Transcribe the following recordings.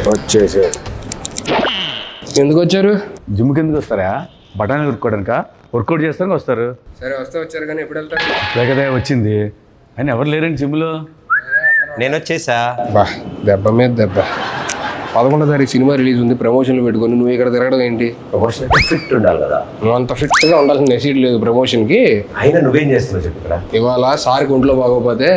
వచ్చేసి ఎందుకు వచ్చారు? జిమ్కి ఎందుకు వస్తారా? బఠానీ ఉరుక్కోవడానిక? వర్కౌట్ చేస్తానికి వస్తారు. సరే వస్తే వచ్చారు కానీ ఎప్పుడు వెళ్తారు? లేకదే వచ్చింది అని ఎవరు లేరండి జిమ్లో. నేను వచ్చేసా. బా దెబ్బ మీద దెబ్బ. 11వ తారీఖు సినిమా రిలీజ్ ఉంది, ప్రమోషన్లు పెట్టుకొని నువ్వు ఇక్కడ తిరగడం ఏంటి? ప్రమోషన్ ఫిట్ ఉండాలి కదా. నువ్వు అంత ఫిట్గా ఉండాల్సిన నెసీడ్ లేదు ప్రమోషన్కి. అయినా నువ్వేం చేస్తున్నావు చెప్పు ఇక్కడ. ఇవాళ సార్కి ఒంట్లో బాగోపోతే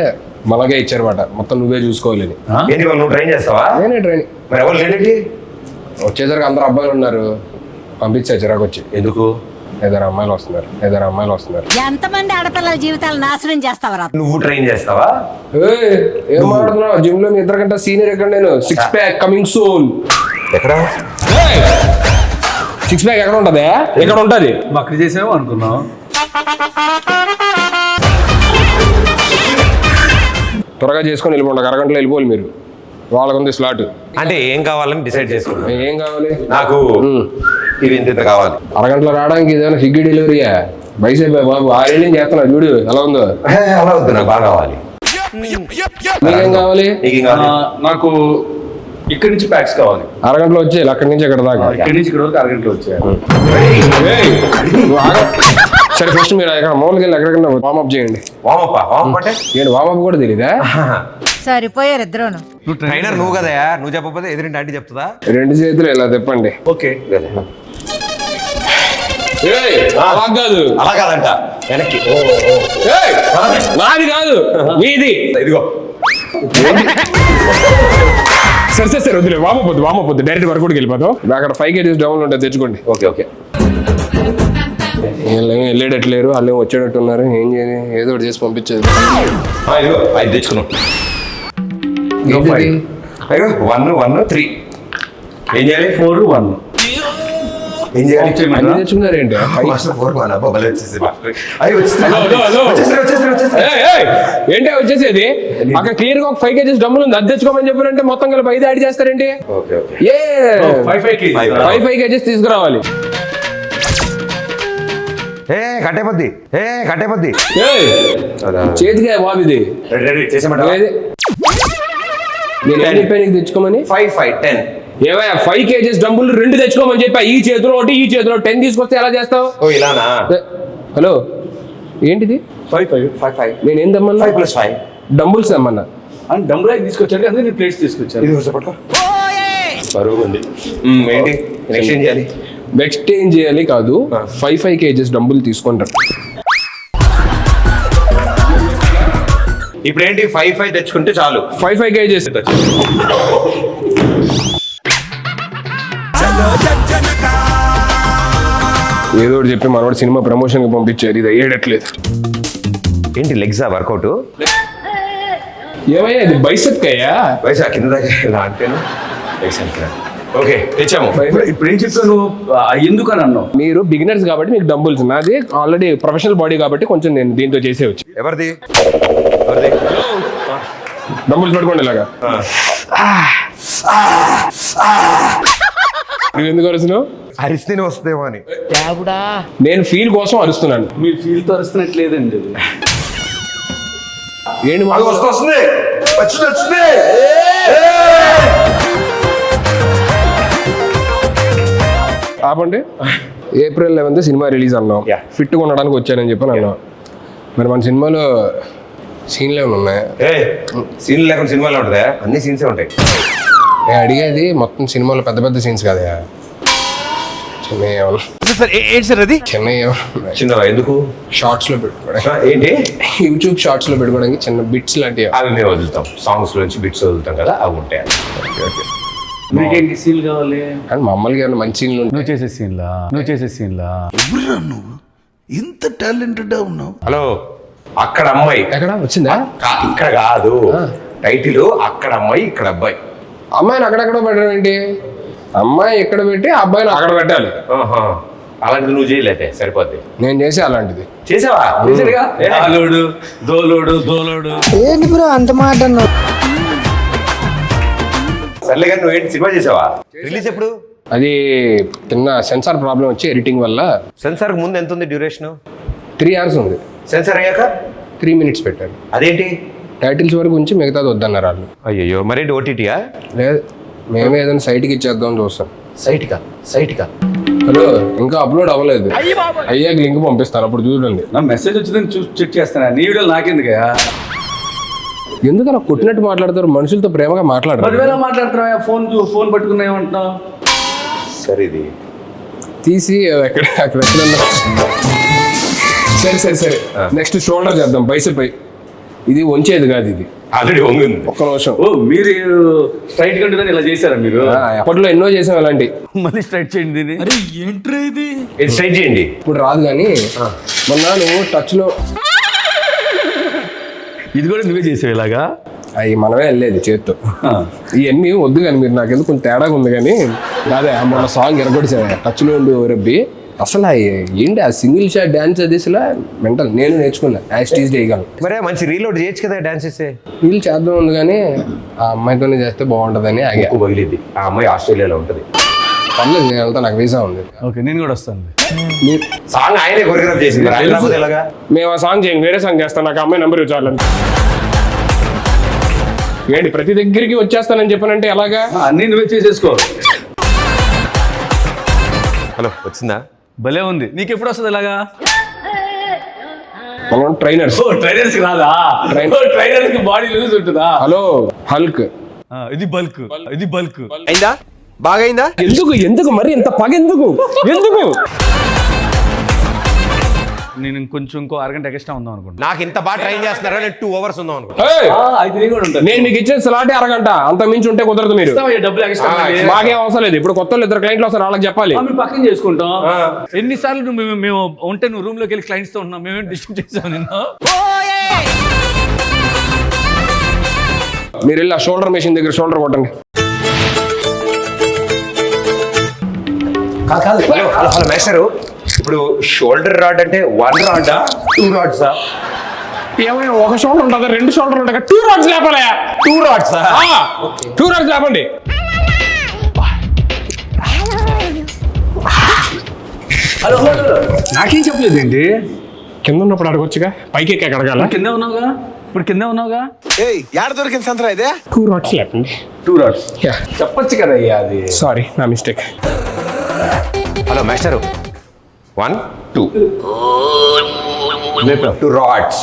మలగే ఇచ్చారన్నమాట, మొత్తం నువ్వే చూసుకోవాలని. ఏంటి వాళ్ళు నువ్వు ట్రైన్ చేస్తావా? నేనే ట్రైనింగ్. మరి ఎవరు లేడండి? వచ్చేసరికి అందరు అబ్బాయిలు ఉన్నారు, పంపించా చిరాకు వచ్చి. ఎందుకు? 5 అమ్మాయిలు వస్తున్నారు. ఎంతమంది ఆడపిల్లల జీవితాలు నాశనం చేస్తావరా? నువ్వు ట్రైన్ చేస్తావా? ఏం మాట్లాడుతున్నావు? జిమ్ లో మీ ఇద్దరికంటే సీనియర్ ఎక్కడ? నేను 6 ప్యాక్ కమింగ్ సూన్. ఎక్కడ 6 ప్యాక్ ఎక్కడ ఉంటది? ఎక్కడ ఉంటది? అక్కడ చేసామో అనుకున్నాం. త్వరగా చేసుకొని వెళ్ళిపోండి, అరగంటలో వెళ్ళిపోవాలి మీరు. వాళ్ళకు ఉంది స్లాట్. అంటే ఏం కావాలని డిసైడ్ చేసుకున్నా. ఏం కావాలి నాకు? ఇది ఇంత కావాలి. అరగంటలో రావడానికి ఇదేమైనా స్విగ్గీ డెలివరీయా? బైసేపు బాబు 6 ఏళ్ళు చేస్తున్నా చూడు ఎలా ఉందో. అలా వద్దు, నాకు బాగా కావాలి. మీకేం కావాలి? నీకేం కావాలి? నాకు ఇక్కడి నుంచి ప్యాక్స్ కావాలి. అరగంటలో వచ్చేయాలి, అక్కడి నుంచి ఎక్కడ దాకా. ఇక్కడి నుంచి ఇక్కడ వరకు అరగంటలో వచ్చాయి. సరే ఫస్ట్ మీరు ఎక్కడ మామూలుగా వెళ్ళి ఎక్కడికన్నా వామప్ చేయండి. వామప్ అంటే ఏంటి వామప్ కూడా తెలీదా? సరిపోయారు ఇద్దరును. ట్రైనర్ నువ్వు కదా, నువ్వు చెప్పకపోతే ఎదురింటి ఆంటీ చెప్తుందా? 2 చేతులు ఇలా తిప్పండి. ఓకే. అలా కాదు, అలా కాదంట, వెనక్కి. నాది కాదు మీది. ఇదిగో. సరే వద్దులే, వామపోద్దు డైరెక్ట్ వర్కౌట్కి వెళ్ళిపోతాం. అక్కడ 5 kgs డౌన్ ఉంటుంది, తెచ్చుకోండి. ఓకే. వెళ్ళేటట్లేరు, వాళ్ళు వచ్చేటట్టు ఉన్నారు. ఏం చేయాలి? ఏదో ఒకటి చేసి పంపించేది. ఇదిగో 5 తెచ్చుకున్నాం. 1 3 ఏం చేయాలి? 4 1 ఏం చేయాలి? అన్ని తెచ్చుకున్నారు ఏంటి? ఏంటి వచ్చేసేది? అక్కడ క్లియర్ గా ఒక 5 kgs డబ్బులు ఉంది, అది తెచ్చుకోమని చెప్పారంటే మొత్తం కలిపి 5 యాడ్ చేస్తారేంటి? 5 kgs తీసుకురావాలి. కట్టేపద్ది చేతిగా బాబు ఇది. నేను చెప్పాను తెచ్చుకోమని. 5 5 10 ఏవయ్యా 5 kgs డబ్బులు 2 తెచ్చుకోమని చెప్పా. ఈ చేతిలో ఒకటి, ఈ చేతిలో 10 తీసుకొస్తే ఎలా చేస్తావు? ఇలానా? హలో ఏంటిది? 5 నేనేం తెమ్మన్నా? 5 + 5 డంబుల్స్ తెమ్మన్నా. అని డబ్బులు తీసుకొచ్చాడు కదా, నేను ప్లేట్స్ తీసుకొచ్చాను. ఇది పట్టుకో. బరువు ఉంది. ఏంటి ఎక్స్చేంజ్ చేయాలి? ఎక్స్చేంజ్ చేయాలి కాదు, 5 kgs డబ్బులు తీసుకుంటారు. ఇప్పుడు ఏంటి 5 5 తెచ్చుకుంటే చాలు. 5 kgs. ఏదో ఒకటి చెప్పి మనవాడు సినిమా ప్రమోషన్ కి పంపించారు, ఇది అయ్యేటట్లేదు. ఏంటి లెగ్సా వర్కౌట్? ఏమయ్యా ఇది బైసెప్ అయ్యా? వయసు కింద దాకా అంటేను. ఓకే తెచ్చాము. ఇప్పుడు ఏం చెప్తాను, ఎందుకు అని అన్నావు? మీరు బిగినర్స్ కాబట్టి మీకు డంబుల్స్, నాది ఆల్రెడీ ప్రొఫెషనల్ బాడీ కాబట్టి కొంచెం నేను దీంతో చేసేవచ్చు. ఎవరిది? డంబుల్స్ పట్టుకోండి ఇలాగా. నువ్వు ఎందుకు అరుస్తున్నావు? అరిస్తేనే వస్తుందేమో అని. నేను ఫీల్ కోసం అరుస్తున్నాను. మీరు ఫీల్ తో అరుస్తున్నట్లేదండి. ఏంటి వస్తుంది. ఆపండి. April 11th సినిమా రిలీజ్ అన్నాం, ఫిట్గా ఉండడానికి వచ్చానని చెప్పి అన్నాం. మరి మన సినిమాలో సీన్లు ఏమైనా ఉన్నాయా? సీన్లు లేకుండా సినిమాలో ఉంటుందా? అన్ని సీన్సే ఉంటాయి. నేను అడిగేది మొత్తం సినిమాలో పెద్ద పెద్ద సీన్స్ కదా, చిన్న ఎందుకు షార్ట్స్ లో పెట్టుకోవడానికి. ఏంటి యూట్యూబ్ షార్ట్స్ లో పెట్టుకోవడానికి చిన్న బిట్స్ లాంటివి అవి మేము వదులుతాం. సాంగ్స్ నుంచి బిట్స్ వదులుతాం కదా, అవి ఉంటాయి. మీకేంటి సీన్ కావాలి? కానీ మమ్మల్ని ఏమైనా మంచి సీన్లు నువ్వు చేసే సీన్లా నువ్వు ఇంత టాలెంటెడ్ ఉన్నావు. హలో, అక్కడ అమ్మాయి ఎక్కడ వచ్చిందా? ఇక్కడ కాదు, టైటిల్ అక్కడ అమ్మాయి ఇక్కడ అబ్బాయి. అమ్మాయిని అక్కడెక్కడ పెట్టడం ఏంటి? అమ్మాయి ఇక్కడ పెట్టి అబ్బాయిని అక్కడ పెట్టాలి. అలాంటిది నువ్వు చేయలేదే సరిపోద్ది. నేను చేసి అలాంటిది చేసావా? దోలోడు ఏంటి బ్రో అంత మాట అన్నావు? సర్లే కానీ నువ్వేంటి సినిమా చేసావా? రిలీజ్ ఎప్పుడు? అది చిన్న సెన్సార్ ప్రాబ్లం వచ్చి ఎడిటింగ్ వల్ల. సెన్సార్ ముందు ఎంత ఉంది డ్యూరేషన్? 3 hours ఉంది. సెన్సార్ అయ్యాక 3 minutes పెట్టారు. అదేంటి టైటిల్స్ వరకు ఉంచి మిగతాది వద్దన్నారు వాళ్ళు. అయ్యో మరేంటి ఓటీటీయా? లేదు, మేమే ఏదైనా సైట్కి ఇచ్చేద్దాం చూస్తాం. సైట్కా హలో, ఇంకా అప్లోడ్ అవ్వలేదు. అయ్యాక లింక్ పంపిస్తాను, అప్పుడు చూడండి. నా మెసేజ్ వచ్చిందని చెక్ చేస్తానా? నీ వీడియోలు నాకెందుకయ్యా? ఎందుకు అలా కొట్టినట్టు మాట్లాడతారు? మనుషులతో ప్రేమగా మాట్లాడరు. 10,000 మాట్లాడుతున్నావా? ఫోన్ పట్టుకున్నా ఏమంటున్నావు? సరే ఇది తీసి అక్కడ ఎక్కడన్నా. సరే నెక్స్ట్ షోల్డర్ చేద్దాం, బైసెప్. ఇది వంచేది కాదు, ఇది ఆల్రెడీ వంగింది. ఒక్క నిమిషం. ఓ మీరు స్ట్రైట్ గా ఉంటుందని ఇలా చేశారా మీరు? అప్పట్లో ఎన్నో చేసాం అలాంటి. మళ్ళీ స్ట్రైట్ చేయండి దీన్ని. ఇది స్ట్రైట్ చేయండి. ఇప్పుడు రాదు కానీ మొన్న నువ్వు టచ్లో ఇది కూడా నువ్వే చేసావు ఇలాగా? అవి మనమే వెళ్ళేది చేత్తో. ఇవన్నీ వద్దు కానీ మీరు నాకెందుకు కొంచెం తేడాగా ఉంది కానీ. అదే మొన్న సాంగ్ ఎరగొడిసా టచ్లో ఉండి రబ్బి. అసలు ఏంటి ఆ సింగిల్ షాట్ డ్యాన్స్ అది అసలు మెంటల్. నేను నేర్చుకున్నా యాస్టీజ్ చేయగలను. మరే మంచి రీలోడ్ చేయొచ్చు కదా డాన్స్ చేస్తే. వీళ్ళు చేద్దాం ఉంది కానీ ఆ అమ్మాయితోనే చేస్తే బాగుంటుందని ఆగా. ఎక్కువ పగిలిద్ది. ఆ అమ్మాయి ఆస్ట్రేలియాలో ఉంటుంది. పర్లేదు, నేను వెళ్తా, నాకు వీసా ఉంది. ఓకే, నేను కూడా వస్తాను. సాంగ్ ఆయనే కొరియోగ్రాఫ్ చేసింది. ఆయన రాకపోతే ఎలాగా? మేము ఆ సాంగ్ చేయండి, వేరే సాంగ్ చేస్తాను. నాకు అమ్మాయి నెంబర్ ఇవ్వాలని. ఏంటి ప్రతి దగ్గరికి వచ్చేస్తానని చెప్పానంటే ఎలాగా? అన్నీ నువ్వే చేసేసుకో. హలో, వచ్చిందా? భలే ఉంది. నీకు ఎప్పుడు వస్తుంది ఇలాగా? మనం ట్రైనర్స్. ట్రైనర్స్ రాదా? ట్రైనర్స్ కి బాడీ లూజ్ ఉంటుందా? Hello Hulk. ఇది బల్క్. అయిందా? బాగా అయిందా? ఎందుకు మరి ఇంత పగ ఎందుకు? నేను ఇంకో అరగంట ఎక్స్ట్రా ఉందాం అనుకుంటా. నాకు ఇంత బాగా ట్రైన్ చేస్తున్నారా? నేను 2 hours ఉందాం అనుకుంటా. అయితే నేను కూడా ఉంటాను. నేను మీకు ఇచ్చే స్లాటే అరగంట, అంత మించి ఉంటే కుదరదు. మీరు డబ్బులు ఎక్స్ట్రా మాకేం అవసరం లేదు. ఇప్పుడు కొత్త 2 క్లయింట్లు వస్తారు, వాళ్ళకి చెప్పాలి. మేము పక్కన చేసుకుంటాం. ఎన్నిసార్లు మేము ఉంటే నువ్వు రూమ్ లోకి వెళ్ళి క్లయింట్స్ తో ఉన్నాం. మేమేం డిస్టర్బ్ చేసాం నిన్ను? మీరు వెళ్ళి ఆ షోల్డర్ మెషిన్ దగ్గర షోల్డర్ కొట్టండి. కాదు హలో మేస్టరు, ఇప్పుడు షోల్డర్ రాడ్ అంటే 1 రాడా 2 రాడ్సా? ఏమైనా ఒక షోల్డర్ ఉంటుంది, 2 షోల్డర్ ఉంటాయి. 2 రాడ్స్ లేపాలి. 2 రాడ్సా? 2 రాడ్స్ లేపండి. హలో నాకేం చెప్పలేదు ఏంటి? కింద ఉన్నప్పుడు అడగొచ్చుగా, పైకి ఎక్కి అడగాల. కింద ఉన్నావుగా, ఇప్పుడు కింద ఉన్నావుగా. యాడ దొరికింది సంతరా ఇదే? 2 రాడ్స్ లేపండి. 2 రాడ్స్ చెప్పొచ్చు కదా అయ్యా. అది సారీ, నా mistake. Hello master, 1 2 2 rods.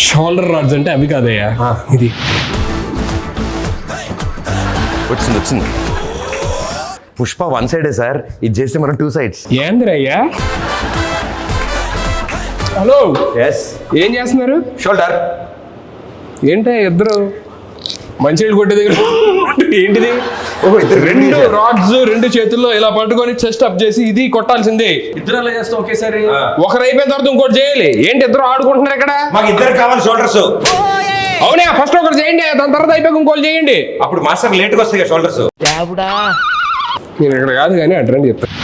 Shoulder rods అంటే అవి కాదయ్యా, ఇది. వచ్చింది. పుష్ప 1 సైడే సార్, ఇది చేస్తే మనం 2 sides. ఏందిరయ్యా? Hello, yes. ఏం చేస్తున్నారు? షోల్డర్. ఏంటో ఇద్దరు మంచినీళ్ళు కొట్టే దగ్గర ఏంటిది? ఓహో, ఇద్దరు 2 రాడ్స్ 2 చేతుల్లో ఇలా పట్టుకొని చెస్ట్ అప్ చేసి ఇది కొట్టాల్సిందే. ఇద్దరు అలా చేస్తాం ఒకేసారి. ఒకరు అయిపోయిన తర్వాత ఇంకోటి చేయాలి. ఏంటి ఇద్దరు ఆడుకుంటున్నారు ఇక్కడ? మాకు ఇద్దరు కావాలి షోల్డర్స్. అవునా, ఫస్ట్ ఒకటి చేయండి, దాని తర్వాత అయిపోయి ఇంకోటి చేయండి. అప్పుడు మాస్టర్ లేట్గా వస్తాయి షోల్డర్స్. నేను ఇక్కడ కాదు కానీ అడ్రండి చెప్తాను.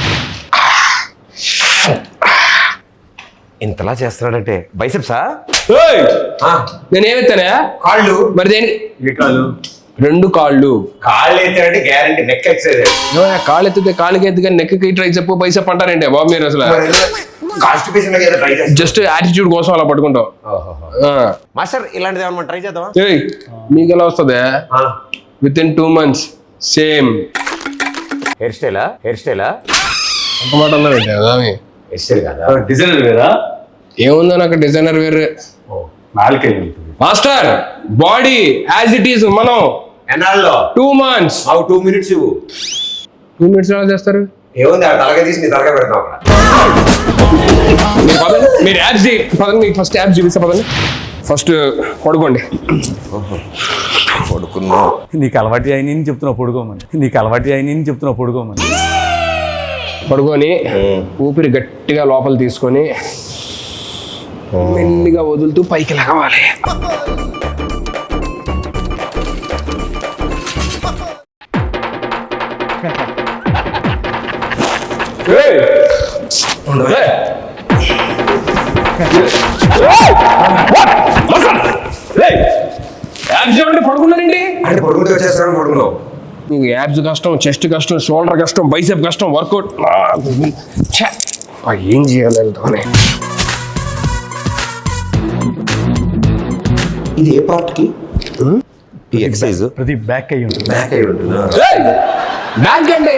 ఇంతలా చేస్తున్నాడంటే బైసెప్సా? నేనేమెత్తానా? కాళ్ళు. మరి దేనికి? 2 కాళ్ళు. కాళ్ళు ఎత్తాడంటే గ్యారంటీ నెక్ ఎక్సైజ్. కాళ్ళు ఎత్తితే కాళ్ళకి ఎత్తి కానీ నెక్కి ట్రై చెప్పు బైసెప్ అంటారంటే బాబు మీరు అసలు. జస్ట్ యాటిట్యూడ్ కోసం అలా పట్టుకుంటాం. మాస్టర్ ఇలాంటిది ఏమన్నా ట్రై చేద్దామా? మీకు ఎలా వస్తుంది? Within 2 months same hair స్టైలా? ఒక మాట అన్నా పెట్టా. హెయిర్ స్టైల్ కదా, డిజైనర్ వేరా? ఏముందో నాకు డిజైనర్ వేరే. నాలుకే master body as it is. మనం ఎన్నాళ్ళలో 2 months. 2 minutes ఇవ్వు. 2 minutes ఎలా చేస్తారు? ఏముంది, ఆ తలగా తీసి నీ తలగా పెడతాం అక్కడ. మీరు యాప్స్ పదండి, ఫస్ట్ యాప్స్ చూపిస్తా పదండి. ఫస్ట్ పడుకోండి. పడుకున్నా. నీకు అలవాటు అయిన చెప్తున్నావు పడుకోమని. పడుకొని ఊపిరి గట్టిగా లోపల తీసుకొని మెల్లిగా వదులుతూ పైకి లగవాలి. పడుకున్నారండి అంటే పడుకుంటే వచ్చేస్తాను. పడుకున్నావు. మీకు యాబ్స్ కష్టం, చెస్ట్ కష్టం, షోల్డర్ కష్టం, బైసెప్ కష్టం, వర్కౌట్. ఏం చేయాలి? ఇది ఏ పార్ట్కి ఈ ఎక్సైజ్ ప్రతి బ్యాక్ అయ్యి ఉంటుంది. బ్యాక్ అయి ఉంటుందా? బ్యాంక్ అంటే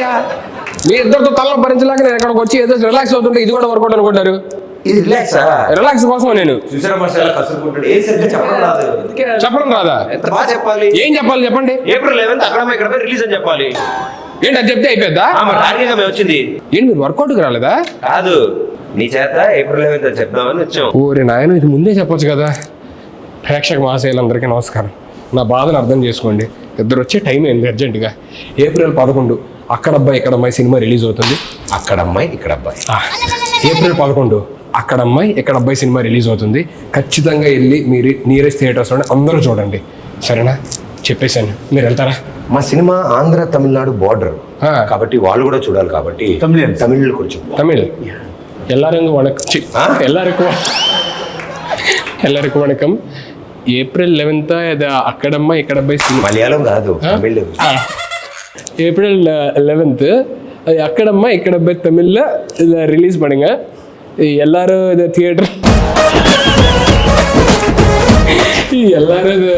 మీ ఇద్దరితో తలలో భరించలేక నేను ఎక్కడికి వచ్చి ఏదో రిలాక్స్ అవుతుంటే ఇది కూడా వర్కౌట్ అనుకుంటారు. ఇది రిలాక్సా? రిలాక్స్ కోసం నేను చూసారా మాస్టర్ ఎలా కసురుకుంటాడు? ఏ సరిగ్గా చెప్పడం రాదు. అందుకే చెప్పడం రాదా? ఎంత బాగా చెప్పాలి. ఏం చెప్పాలి చెప్పండి. ఏప్రిల్ 11th అక్కడ ఇక్కడ రిలీజ్ అని చెప్పాలి. ఏంటి అది చెప్తే అయిపోద్దా? మరి టార్గెట్గా మేము వచ్చింది ఏంటి మీరు వర్కౌట్కి రాలేదా? కాదు, నీ చేత ఏప్రిల్ 11th అని చెప్దామని వచ్చాం. ఓరే నాయన ఇది ముందే చెప్పొచ్చు కదా. ప్రేక్షక మహాశయులందరికీ నమస్కారం. నా బాధను అర్థం చేసుకోండి. ఇద్దరు వచ్చే టైం అయింది అర్జెంటుగా. ఏప్రిల్ 11 అక్కడ అబ్బాయి ఇక్కడ అమ్మాయి సినిమా రిలీజ్ అవుతుంది. అక్కడ అమ్మాయి ఇక్కడ అబ్బాయి. ఏప్రిల్ 11 అక్కడ అమ్మాయి ఇక్కడ అబ్బాయి సినిమా రిలీజ్ అవుతుంది. ఖచ్చితంగా వెళ్ళి మీరు నియరెస్ట్ థియేటర్స్లోనే అందరూ చూడండి, సరేనా? చెప్పేశాను, మీరు వెళ్తారా? మా సినిమా ఆంధ్ర తమిళనాడు బార్డర్ ఆ. కాబట్టి వాళ్ళు కూడా చూడాలి కాబట్టి Tamilians. తమిళ్ కొంచెం தமிழ் எல்லாருக்கும் வணக்கம். எல்லாருக்கும் வணக்கம். ఏప్రిల్ 11 ఇది అక్కడమ్మ ఇక్కడ అబ్బాయి సినిమా. మలయాళం కాదు, తమిళ్. ஏப்ரல் 11 அது அக்கடம்மா இக்கடப்பை தமிழில் இதை ரிலீஸ் பண்ணுங்க. எல்லாரும் இதை தியேட்டர் எல்லாரும் இது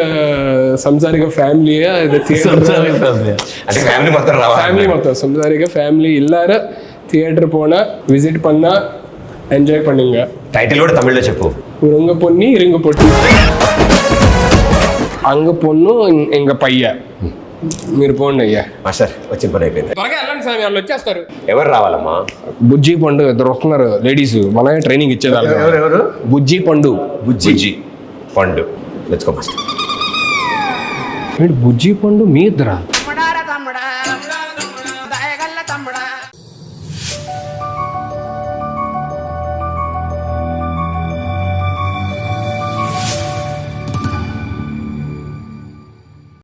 సంసారిక ఫ్యామిలీగా ఇది అంటే ఫ్యామిలీ మొత్తం రావాలి. ఫ్యామిలీ మొత్తం సంసారిక ఫ్యామిలీ எல்லாரும் தியேட்டர் போனா விசிட் பண்ணா ఎంజాయ్ பண்ணுங்க. టైటిల్ కూడా తమిళ్లో చెప్పు. உருங்க பொண்ணி இருங்க பொட்டி అంగ పొన్ను ఇంక పయ్య. మీరు పోండి అయ్యా. మాస్టర్ వచ్చిన పని అయిపోయింది. త్వరగా వెళ్ళండి సార్, వాళ్ళు వచ్చేస్తారు. ఎవరు రావాలమ్మా? బుజ్జి పండు ఇద్దరు వస్తున్నారు లేడీస్, మనమే ట్రైనింగ్ ఇచ్చేదాన్ని. ఎవరు? బుజ్జి పండు. బుజ్జి పండు. Let's go master. బుజ్జి పండు మీ ఇద్దరా?